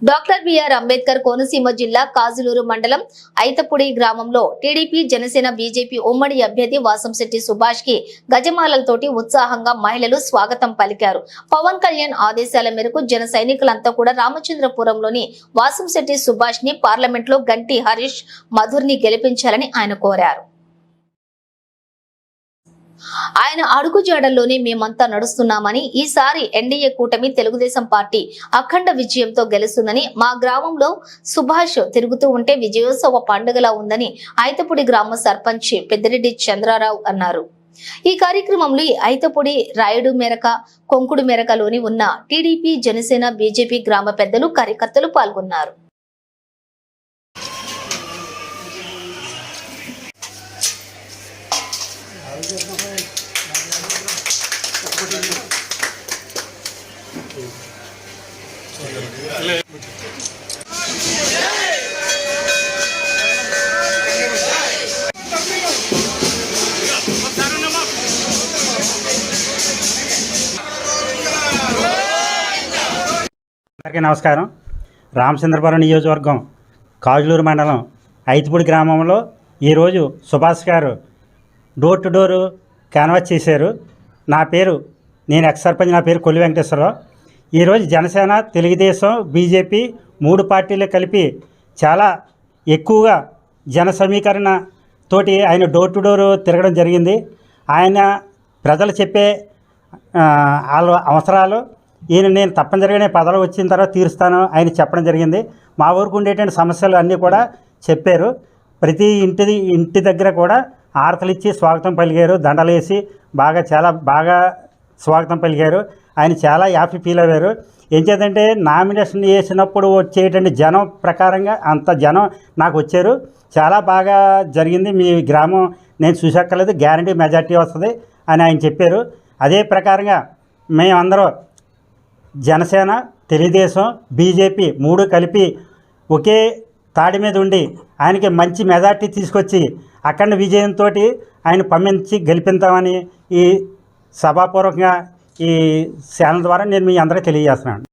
Doctor BR Ambedkar Konaseema జిల్లా కాజులూరు మండలం ఐతపుడి గ్రామంలో టీడీపీ జనసేన బీజేపీ ఉమ్మడి అభ్యర్థి వాసంశెట్టి సుభాష్ కి గజమాలలతోటి ఉత్సాహంగా మహిళలు స్వాగతం పలికారు. పవన్ కళ్యాణ్ ఆదేశాల మేరకు జన సైనికులంతా కూడా రామచంద్రపురంలోని వాసంశెట్టి సుభాష్ ని పార్లమెంట్ లో గంటి హరీష్ మధుర్ ని గెలిపించాలని ఆయన కోరారు. ఆయన అడుగుజాడల్లోనే మేమంతా నడుస్తున్నామని, ఈసారి ఎన్డీఏ కూటమి తెలుగుదేశం పార్టీ అఖండ విజయంతో గెలుస్తుందని, మా గ్రామంలో సుభాష్ తిరుగుతూ ఉంటే విజయోత్సవ పండుగలా ఉందని ఐతపుడి గ్రామ సర్పంచ్ పెద్దిరెడ్డి చంద్రారావు అన్నారు. ఈ కార్యక్రమంలో ఐతపుడి రాయుడు మేరక, కొంకుడు మేరకలోని ఉన్న టీడీపీ జనసేన బీజేపీ గ్రామ పెద్దలు కార్యకర్తలు పాల్గొన్నారు. అందరికీ నమస్కారం. రామచంద్రపురం నియోజకవర్గం కాజులూరు మండలం ఐతపుడి గ్రామంలో ఈరోజు సుభాష్ గారు డోర్ టు డోరు క్యాన్వాస్ చేశారు. నేను ఎక్స్ సర్పంచ్, నా పేరు కొల్లి వెంకటేశ్వరరావు. ఈరోజు జనసేన, తెలుగుదేశం, బీజేపీ 3 పార్టీలు కలిపి చాలా ఎక్కువగా జన సమీకరణ తోటి ఆయన డోర్ టు డోరు తిరగడం జరిగింది. ఆయన ప్రజలు చెప్పే వాళ్ళ అవసరాలు నేను తప్పనిసరిగానే పదవి వచ్చిన తర్వాత తీరుస్తాను ఆయన చెప్పడం జరిగింది. మా ఊరికి ఉండేటువంటి సమస్యలు అన్నీ కూడా చెప్పారు. ప్రతి ఇంటి దగ్గర కూడా ఆరతలు ఇచ్చి స్వాగతం పలికారు, దండలు వేసి చాలా బాగా స్వాగతం పలికారు. ఆయన చాలా హ్యాపీ ఫీల్ అయ్యారు. ఏం చేద్దంటే నామినేషన్ వేసినప్పుడు వచ్చేటువంటి జనం ప్రకారంగా అంత జనం నాకు వచ్చారు. చాలా బాగా జరిగింది. మీ గ్రామం నేను చూసక్కర్లేదు, గ్యారంటీ మెజార్టీ వస్తుంది అని ఆయన చెప్పారు. అదే ప్రకారంగా మేమందరం జనసేన, తెలుగుదేశం, బీజేపీ 3 కలిపి ఒకే తాడి మీద ఉండి ఆయనకి మంచి మెజార్టీ తీసుకొచ్చి అఖండ విజయంతో ఆయన పంపించి గెలిపిస్తామని ఈ సభాపూర్వకంగా ఈ ఛానల్ ద్వారా నేను మీ అందరికీ తెలియజేస్తున్నాను.